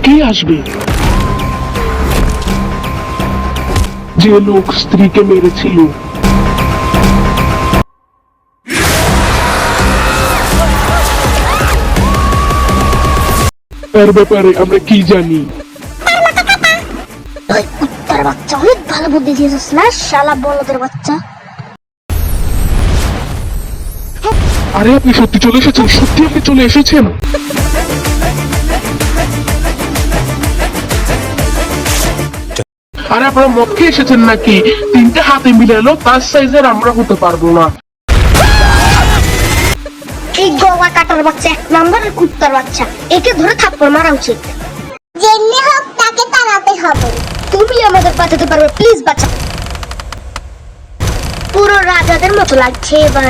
কে আসবে? যে লোক স্ত্রীকে মেরেছিল। তার ব্যাপারে আমরা কি জানি? ওই কুত্তার বাচ্চা অনেক ভালো বুদ্ধি দিয়েছিস না শালা বলদের বাচ্চা। আরে আপনি সত্যি চলে এসেছেন, সত্যি আপনি চলে এসেছেন। আরে আপনারা মদ খেয়ে এসেছেন নাকি? তিনটে হাতে মিলালো, তার সাইজের আমরা হতে পারবো না। এই গোয়া কাটার বাচ্চা এক নম্বরের কুত্তার বাচ্চা, একে ধরে থাপ্পড় মারা উচিত। যেমনি হোক তাকে তাড়াতে হবে। তুমি আমাদের বাঁচাতে পারবে, প্লিজ বাঁচা। পুরো রাজাদের মতো লাগছে এবার।